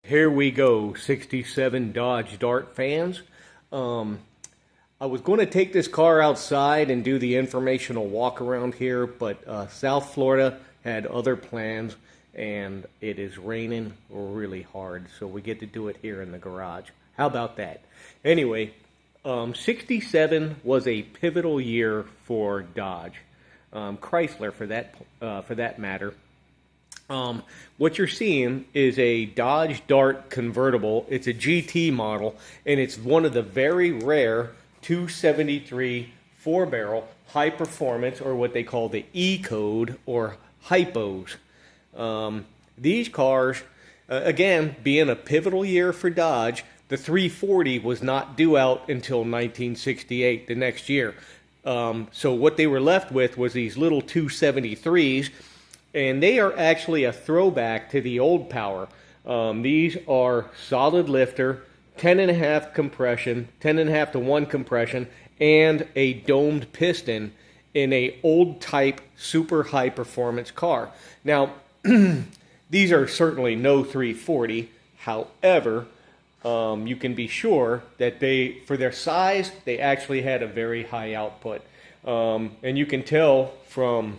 Here we go, 67 Dodge Dart fans. I was going to take this car outside and do the informational walk around here, but South Florida had other plans and it is raining really hard, so we get to do it here in the garage. How about that? Anyway, 67 was a pivotal year for Dodge, Chrysler for that matter. What you're seeing is a Dodge Dart convertible. It's a GT model, and it's one of the very rare 273 four-barrel high performance, or what they call the E code, or HiPos. These cars, again, being a pivotal year for Dodge, the 340 was not due out until 1968, the next year. So what they were left with was these little 273s, and they are actually a throwback to the old power. These are solid lifter, 10.5 compression, 10.5 to 1 compression, and a domed piston in a old type super high performance car. Now, these are certainly no 340. However, you can be sure that for their size, they actually had a very high output. And you can tell from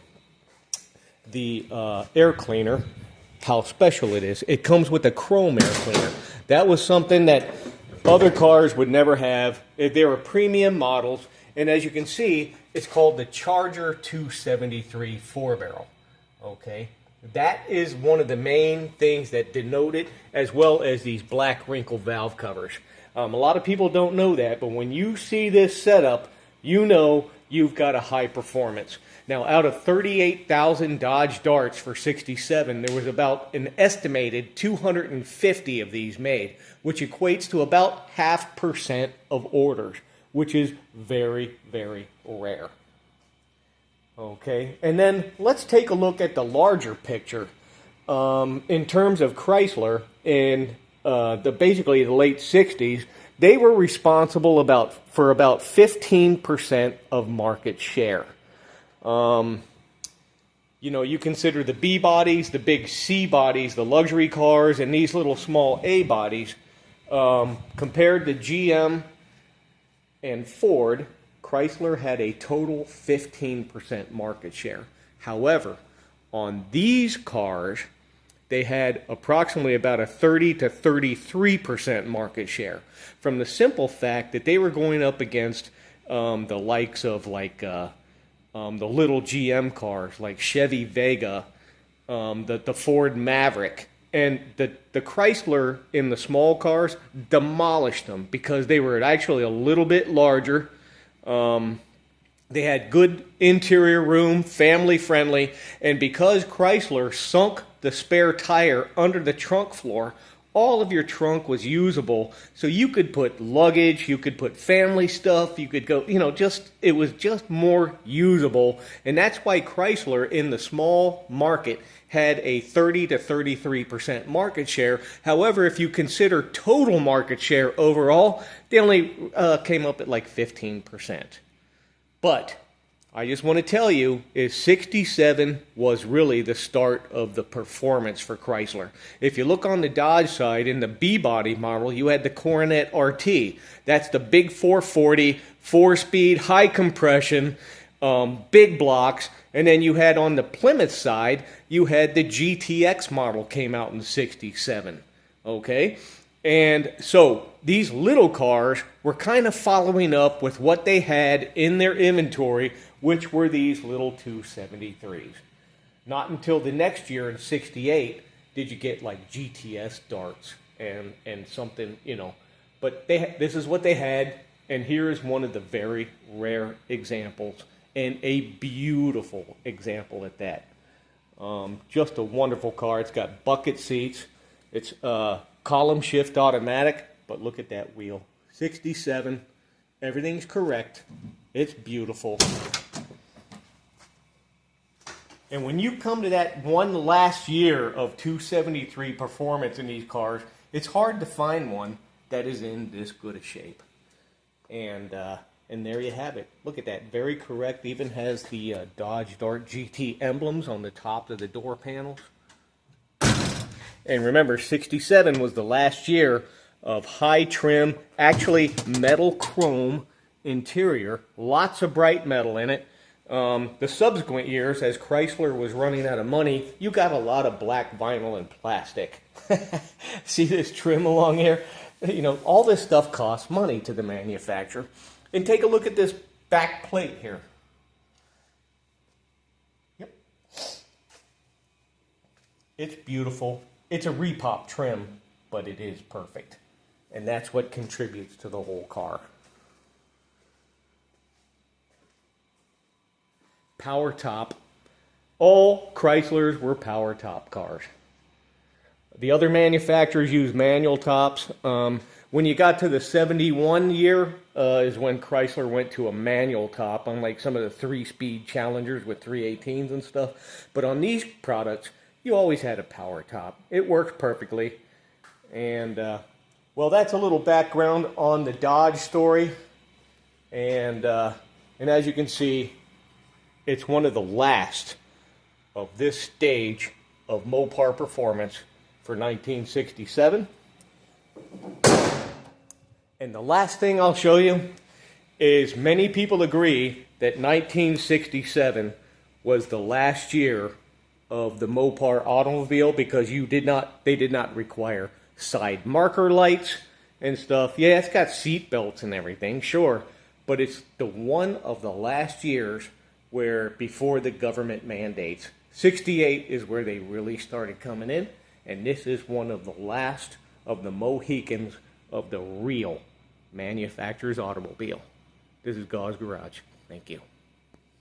the air cleaner how special it is. It comes with a chrome air cleaner. That was something that other cars would never have. They were premium models, and as you can see, it's called the Charger 273 four-barrel. Okay, that is one of the main things that denote it, as well as these black wrinkle valve covers. A lot of people don't know that, but when you see this setup, you know you've got a high performance. Now, out of 38,000 Dodge Darts for 67, there was about an estimated 250 of these made, which equates to about 0.5% of orders, which is very, very rare. Okay, and then let's take a look at the larger picture. In terms of Chrysler, in basically the late 60s, they were responsible for about 15% of market share. You know, you consider the B bodies, the big C bodies, the luxury cars, and these little small A bodies. Compared to GM and Ford, Chrysler had a total 15% market share. However, on these cars, they had approximately about a 30 to 33% market share, from the simple fact that they were going up against the likes of the little GM cars like Chevy Vega, the Ford Maverick, and the Chrysler in the small cars demolished them because they were actually a little bit larger. They had good interior room, family friendly, and because Chrysler sunk the spare tire under the trunk floor, all of your trunk was usable, so you could put luggage, you could put family stuff, you could go, it was just more usable, and that's why Chrysler in the small market had a 30 to 33% market share. However, if you consider total market share overall, they only came up at like 15%. But I just want to tell you is 67 was really the start of the performance for Chrysler. If you look on the Dodge side, in the B-body model, you had the Coronet RT. That's the big 440, 4-speed, high compression, big blocks. And then you had on the Plymouth side, you had the GTX model came out in 67. Okay? And so these little cars were kind of following up with what they had in their inventory, which were these little 273s. Not until the next year in 68 did you get like GTS darts and something, But this is what they had, and here is one of the very rare examples, and a beautiful example at that. Just a wonderful car. It's got bucket seats. It's column shift automatic, but look at that wheel. 67. Everything's correct. It's beautiful. And when you come to that one last year of 273 performance in these cars, it's hard to find one that is in this good a shape. And there you have it. Look at that. Very correct. Even has the Dodge Dart GT emblems on the top of the door panels. And remember, 67 was the last year of high trim, actually metal chrome interior, lots of bright metal in it. The subsequent years, as Chrysler was running out of money, you got a lot of black vinyl and plastic. See this trim along here? You know, all this stuff costs money to the manufacturer. And take a look at this back plate here. Yep. It's beautiful. It's a repop trim, but it is perfect. And that's what contributes to the whole car. Power top. All Chryslers were power top cars. The other manufacturers use manual tops. When you got to the 71 year is when Chrysler went to a manual top, unlike some of the 3-speed Challengers with 318s and stuff. But on these products, you always had a power top. It works perfectly. And, well, that's a little background on the Dodge story. And as you can see, it's one of the last of this stage of Mopar performance for 1967. And the last thing I'll show you is many people agree that 1967 was the last year of the Mopar automobile because they did not require side marker lights and stuff. Yeah, it's got seat belts and everything, sure, but it's the one of the last years where before the government mandates. 68 is where they really started coming in, and this is one of the last of the Mohicans of the real manufacturer's automobile. This is Gauze Garage. Thank you.